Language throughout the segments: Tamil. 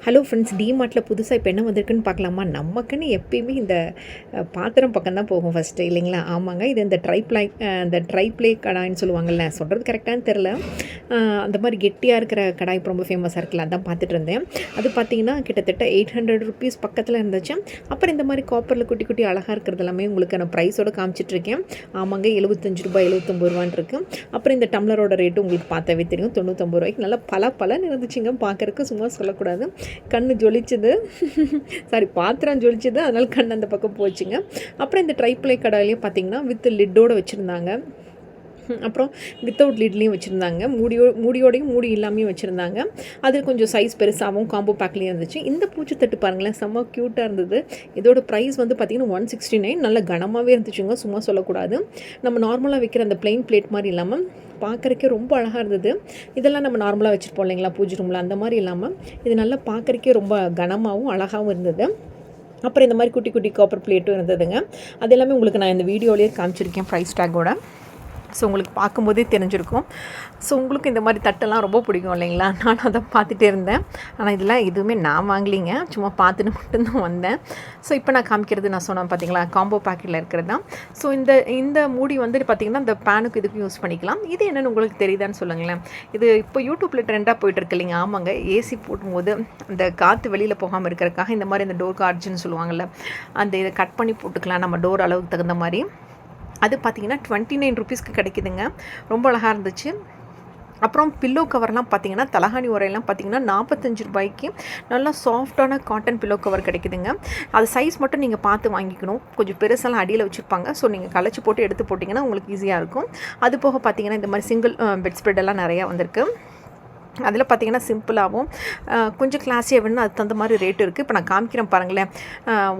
ஹலோ ஃப்ரெண்ட்ஸ், டிமார்ட்டில் புதுசாக இப்போ என்ன வந்திருக்குன்னு பார்க்கலாமா? நமக்குன்னு எப்பயுமே இந்த பாத்திரம் பக்கம் தான் போகும் ஃபஸ்ட்டு, இல்லைங்களா? ஆமாங்க, இது இந்த ட்ரைப்ளே கடாய்ன்னு சொல்லுவாங்கள்ல, சொல்கிறது கரெக்டானு தெரில. அந்த மாதிரி கெட்டியாக இருக்கிற கடாய் ரொம்ப ஃபேமஸாக இருக்குல்ல, அதான் பார்த்துட்டு இருந்தேன். அது பார்த்தீங்கன்னா கிட்டத்தட்ட 800 ருபீஸ் பக்கத்தில் இருந்துச்சு. அப்புறம் இந்த மாதிரி காப்பரில் குட்டி குட்டி அழகாக இருக்கிறது எல்லாமே உங்களுக்கு நான் ப்ரைஸோடு காமிச்சிட்ருக்கேன். ஆமாங்க, 75 ரூபாய் 79 ரூபான்னு இருக்குது. அப்புறம் இந்த டம்ளரோட ரேட்டு உங்களுக்கு பார்த்தாவே தெரியும், 99 ரூபாய்க்கு. நல்லா பலன்னு இருந்துச்சுங்க பார்க்குறக்கு, சும்மா சொல்லக்கூடாது. கண் ஜொலிச்சுது, சாரி பாத்திரம் ஜொலிச்சுது, அதனால் கண் அந்த பக்கம் போச்சுங்க. அப்புறம் இந்த ட்ரைப்ளே கடாயிலையும் பார்த்திங்கன்னா வித் லிட்டோடு வச்சுருந்தாங்க. அப்புறம் வித்தவுட் லிட்லேயும் வச்சுருந்தாங்க. மூடியோடையும் மூடி இல்லாமையும் வச்சுருந்தாங்க. அது கொஞ்சம் சைஸ் பெருசாகவும் காம்போ பேக்லேயும் இருந்துச்சு. இந்த பூச்சித்தட்டு பாருங்களேன், செம்ம க்யூட்டாக இருந்தது. இதோட ப்ரைஸ் வந்து பார்த்திங்கன்னா 169. நல்ல கனமாகவே இருந்துச்சுங்க, சும்மா சொல்லக்கூடாது. நம்ம நார்மலாக வைக்கிற அந்த பிளெயின் பிளேட் மாதிரி இல்லாமல் பார்க்குறக்கே ரொம்ப அழகாக இருந்தது. இதெல்லாம் நம்ம நார்மலாக வச்சுருப்போம் இல்லைங்களா பூஜை ரூமில், அந்த மாதிரி இல்லாமல் இது நல்லா பார்க்குறக்கே ரொம்ப கனமாகவும் அழகாகவும் இருந்தது. அப்புறம் இந்த மாதிரி குட்டி குட்டி காப்பர் பிளேட்டும் இருந்ததுங்க. அது எல்லாமே உங்களுக்கு நான் இந்த வீடியோலேயே காமிச்சிருக்கேன் ப்ரைஸ் டேக்கோட. ஸோ உங்களுக்கு பார்க்கும்போதே தெரிஞ்சிருக்கும். ஸோ உங்களுக்கு இந்த மாதிரி தட்டெல்லாம் ரொம்ப பிடிக்கும் இல்லைங்களா? நான் அதை பார்த்துட்டே இருந்தேன். ஆனால் இதெல்லாம் எதுவுமே நான் வாங்கலிங்க, சும்மா பார்த்துட்டு மட்டும்தான் வந்தேன். ஸோ இப்போ நான் காமிக்கிறது நான் சொன்னேன் பார்த்தீங்களா, காம்போ பேக்கெட்டில் இருக்கிறது தான். ஸோ இந்த மூடி வந்து பார்த்திங்கன்னா இந்த பேனுக்கு இதுக்கும் யூஸ் பண்ணிக்கலாம். இது என்னென்னு உங்களுக்கு தெரியுதான்னு சொல்லுங்களேன். இது இப்போ யூடியூப்பில் ட்ரெண்டாக போயிட்டுருக்கு இல்லைங்க? ஆமாங்க, ஏசி போடும்போது அந்த காற்று வெளியில் போகாமல் இருக்கிறதுக்காக இந்த மாதிரி இந்த டோர் கார்ட்ஜுன்னு சொல்லுவாங்கள்ல, அந்த இதை கட் பண்ணி போட்டுக்கலாம் நம்ம டோர் அளவுக்கு தகுந்த மாதிரி. அது பார்த்திங்கன்னா 29 ருபீஸ்க்கு கிடைக்குதுங்க. ரொம்ப அழகாக இருந்துச்சு. அப்புறம் பில்லோ கவர்லாம் பார்த்திங்கன்னா தலகாணி உரையெல்லாம் பார்த்திங்கன்னா 45 ரூபாய்க்கு நல்லா சாஃப்டான காட்டன் பில்லோ கவர் கிடைக்குதுங்க. அது சைஸ் மட்டும் நீங்கள் பார்த்து வாங்கிக்கணும். கொஞ்சம் பெருசெல்லாம் அடியில் வச்சுருப்பாங்க. ஸோ நீங்கள் கலைச்சி போட்டு எடுத்து போட்டிங்கன்னா உங்களுக்கு ஈஸியாக இருக்கும். அது போக பார்த்திங்கன்னா இந்த மாதிரி சிங்கிள் பெட் ஸ்ப்ரெட்டெல்லாம் நிறையா வந்திருக்கு. அதில் பார்த்திங்கன்னா சிம்பிளாகவும் கொஞ்சம் கிளாஸியாக வேணும்னா அதுக்கு தகுந்த மாதிரி ரேட்டு இருக்குது. இப்போ நான் காமிக்கிறேன் பாருங்களேன்.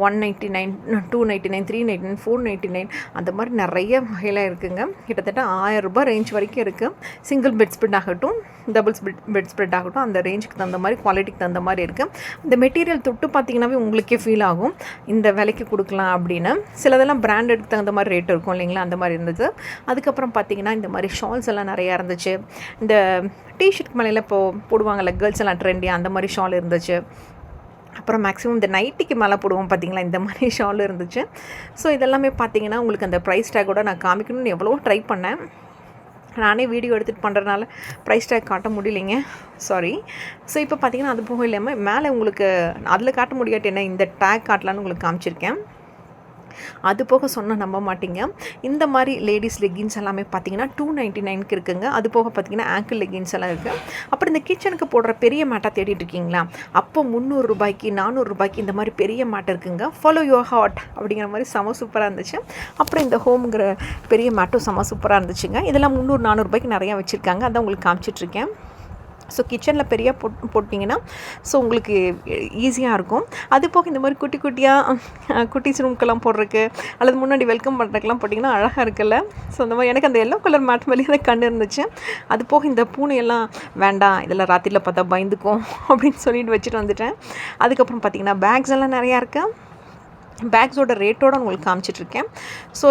199, 299, 399, 499 அந்த மாதிரி நிறைய வகையில் இருக்குதுங்க. கிட்டத்தட்ட 1000 ரூபாய் ரேஞ்ச் வரைக்கும் இருக்குது. சிங்கிள் பெட் ஸ்ப்ரெட் ஆகட்டும், டபுள்ஸ் பெட் ஸ்ப்ரெட் ஆகட்டும், அந்த ரேஞ்சுக்கு தகுந்த மாதிரி, குவாலிட்டிக்கு தகுந்த மாதிரி இருக்குது. இந்த மெட்டீரியல் தொட்டு பார்த்திங்கன்னாவே உங்களுக்கே ஃபீல் ஆகும் இந்த விலைக்கு கொடுக்கலாம் அப்படின்னு. சிலதெல்லாம் பிராண்டடுக்கு தகுந்த மாதிரி ரேட் இருக்கும் இல்லைங்களா, அந்த மாதிரி இருந்தது. அதுக்கப்புறம் பார்த்திங்கன்னா இந்த மாதிரி ஷால்ஸ் எல்லாம் நிறையா இருந்துச்சு. இந்த டிஷர்ட் மேலே இப்போது போடுவாங்கள்ல கேர்ள்ஸ் எல்லாம் ட்ரெண்டியாக, அந்த மாதிரி ஷால் இருந்துச்சு. அப்புறம் மேக்ஸிமம் இந்த நைட்டிக்கு மேலே போடுவோம் பார்த்திங்களா, இந்த மாதிரி ஷால் இருந்துச்சு. ஸோ இதெல்லாமே பார்த்திங்கன்னா உங்களுக்கு அந்த ப்ரைஸ் டேக்கோட நான் காமிக்கணும்னு எவ்வளோ ட்ரை பண்ணேன். நானே வீடியோ எடுத்துகிட்டு பண்ணுறதுனால ப்ரைஸ் டேக் காட்ட முடியலைங்க, சாரி. ஸோ இப்போ பார்த்திங்கன்னா அது போக இல்லாமல் மேலே உங்களுக்கு அதில் காட்ட முடியாட்டு என்ன இந்த டேக் காட்டலான்னு உங்களுக்கு காமிச்சிருக்கேன். அது போக சொன்னால் நம்ப மாட்டிங்க, இந்த மாதிரி லேடிஸ் லெகின்ஸ் எல்லாமே பார்த்திங்கன்னா 299க்கு இருக்குங்க. அது போக பார்த்திங்கன்னா ஆங்கிள் லெகின்ஸ் எல்லாம் இருக்குது. அப்புறம் இந்த கிச்சனுக்கு போடுற பெரிய மேட்டாக தேடிட்டு இருக்கீங்களா, அப்போ 300 ரூபாய்க்கு 400 ரூபாய்க்கு இந்த மாதிரி பெரிய மேட்டை இருக்குங்க. ஃபாலோ யுவர் ஹார்ட் அப்படிங்கிற மாதிரி செம சூப்பராக இருந்துச்சு. அப்புறம் இந்த ஹோம்ங்கிற பெரிய மேட்டும் செம சூப்பராக இருந்துச்சுங்க. இதெல்லாம் 300 400 ரூபாய்க்கு நிறையா வச்சுருக்காங்க, அதான் உங்களுக்கு காமிச்சிட்ருக்கேன். ஸோ கிச்சனில் பெரிய போட்டிங்கன்னா ஸோ உங்களுக்கு ஈஸியாக இருக்கும். அது போக இந்த மாதிரி குட்டி குட்டியாக குட்டிஸ் ரூம்க்கெல்லாம் போடுறதுக்கு அல்லது முன்னாடி வெல்கம் பண்ணுறதுக்கெல்லாம் போட்டிங்கன்னா அழகாக இருக்குல்ல. ஸோ அந்த மாதிரி எனக்கு அந்த எல்லோ கலர் மேட் மேலேயே தான் கண்டு இருந்துச்சு. அது போக இந்த பூனையெல்லாம் வேண்டாம், இதெல்லாம் ராத்திரியில் பார்த்தா பயந்துக்கும் அப்படின்னு சொல்லிட்டு வச்சுட்டு வந்துட்டேன். அதுக்கப்புறம் பார்த்திங்கன்னா பேக்ஸ் எல்லாம் நிறையா இருக்குது. பேக்ஸோட ரேட்டோடு உங்களுக்கு காமிச்சிட்ருக்கேன். ஸோ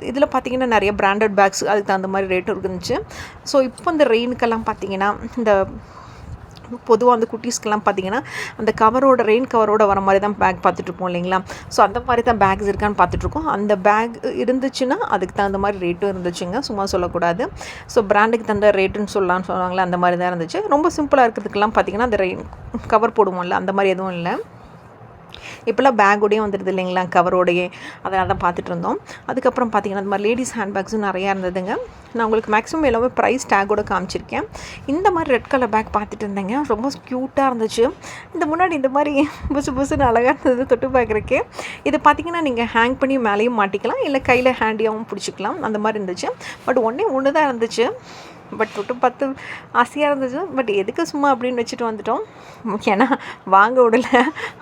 இதில் பார்த்திங்கன்னா நிறைய பிராண்டட் பேக்ஸ் அதுக்கு தகுந்த மாதிரி ரேட்டு இருந்துச்சு. ஸோ இப்போ இந்த ரெயினுக்கெல்லாம் பார்த்திங்கன்னா இந்த பொதுவாக அந்த குட்டீஸ்க்கெல்லாம் பார்த்திங்கன்னா அந்த ரெயின் கவரோடு வர மாதிரி தான் பேக் பார்த்துட்ருப்போம் இல்லைங்களா. ஸோ அந்த மாதிரி தான் பேக்ஸ் இருக்கான்னு பார்த்துட்ருக்கோம். அந்த பேக் இருந்துச்சுன்னா அதுக்கு தகுந்த மாதிரி ரேட்டும் இருந்துச்சுங்க, சும்மா சொல்லக்கூடாது. ஸோ பிராண்டுக்கு தகுந்த ரேட்டுன்னு சொல்லுவாங்களே, அந்த மாதிரி தான் இருந்துச்சு. ரொம்ப சிம்பிளாக இருக்கிறதுக்கெல்லாம் பார்த்திங்கன்னா அந்த ரெயின் கவர் போடுவோம்ல, அந்த மாதிரி எதுவும் இல்லை. இப்போல்லாம் பேக்கோடையே வந்துடுது இல்லைங்களா, கவரோடையே. அதனால தான் பார்த்துட்டு இருந்தோம். அதுக்கப்புறம் பார்த்திங்கன்னா இந்த மாதிரி லேடிஸ் ஹேண்ட்பேக்ஸும் நிறையா இருந்ததுங்க. நான் உங்களுக்கு மேக்ஸிமம் எல்லாமே ப்ரைஸ் டேக்கோடு காமிச்சிருக்கேன். இந்த மாதிரி ரெட் கலர் பேக் பார்த்துட்டு இருந்தேங்க, ரொம்ப க்யூட்டாக இருந்துச்சு. இந்த முன்னாடி இந்த மாதிரி புதுசுன்னு அழகாக இருந்தது தொட்டு பார்க்குறக்கே. இது பார்த்திங்கன்னா நீங்கள் ஹேங் பண்ணி மேலேயும் மாட்டிக்கலாம், இல்லை கையில் ஹேண்டியாகவும் பிடிச்சிக்கலாம், அந்த மாதிரி இருந்துச்சு. பட் ஒன்று தான் இருந்துச்சு. பட் தொட்டு பார்த்து ஆசையாக இருந்துச்சு. பட் எதுக்கு சும்மா அப்படின்னு வச்சுட்டு வந்துட்டோம், ஏன்னா வாங்க விடல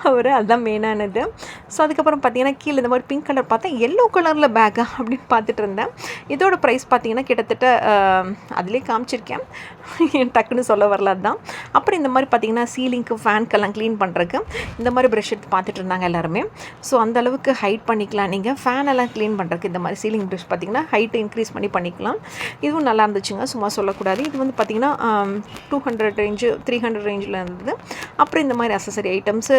அவர், அதுதான் மெயினானது. ஸோ அதுக்கப்புறம் பார்த்திங்கன்னா கீழே இந்த மாதிரி பிங்க் கலர் பார்த்தேன், எல்லோ கலரில் பேக்கா அப்படின்னு பார்த்துட்டு இருந்தேன். இதோட ப்ரைஸ் பார்த்திங்கன்னா கிட்டத்தட்ட அதிலே காமிச்சிருக்கேன், டக்குன்னு சொல்ல வரல அதுதான். அப்புறம் இந்த மாதிரி பார்த்திங்கன்னா சீலிங்க்கு ஃபேன்க்கெல்லாம் க்ளீன் பண்ணுறதுக்கு இந்த மாதிரி ப்ரஷ் எடுத்து பார்த்துட்டு இருந்தாங்க எல்லாருமே. ஸோ அந்தளவுக்கு ஹைட் பண்ணிக்கலாம் நீங்கள் ஃபேன் எல்லாம் க்ளீன் பண்ணுறதுக்கு. இந்த மாதிரி சீலிங் ப்ரஷ் பார்த்திங்கன்னா ஹைட்டு இன்க்ரீஸ் பண்ணிக்கலாம். இதுவும் நல்லா இருந்துச்சுங்க, சும்மா சொல்லக்கூடாது. இது வந்து பார்த்திங்கன்னா 200 ரேஞ்சு 300 ரேஞ்சில் இருந்தது. அப்புறம் இந்த மாதிரி அக்சசரி ஐட்டம்ஸு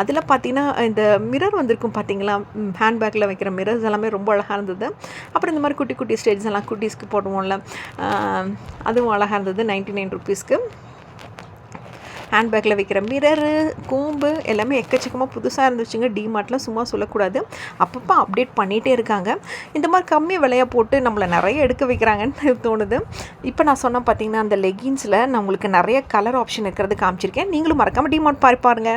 அதில் பார்த்திங்கன்னா இந்த மிரர் வந்திருக்கும் பார்த்திங்களா, ஹேண்ட்பேக்கில் வைக்கிற மிரர்ஸ் எல்லாமே ரொம்ப அழகாக இருந்தது. அப்புறம் இந்த மாதிரி குட்டி குட்டி ஸ்டேட்ஸ் எல்லாம் குட்டீஸ்க்கு போடுவோம்ல, அதுவும் அழகாக இருந்தது. 99 ருபீஸ்க்கு ஹேண்ட்பேக்கில் வைக்கிற மிரரு, கூம்பு எல்லாமே எக்கச்சக்கமாக புதுசாக இருந்துச்சுங்க. டிமார்ட்டில் சும்மா சொல்லக்கூடாது, அப்பப்போ அப்டேட் பண்ணிகிட்டே இருக்காங்க. இந்த மாதிரி கம்மி விலையை போட்டு நம்மளை நிறைய எடுக்க வைக்கிறாங்கன்னு தோணுது. இப்போ நான் சொன்ன பார்த்திங்கன்னா அந்த லெகின்ஸில் நான் உங்களுக்கு நிறைய கலர் ஆப்ஷன் இருக்கிறது காமிச்சிருக்கேன். நீங்களும் மறக்காமல் டிமார்ட் பாருங்க.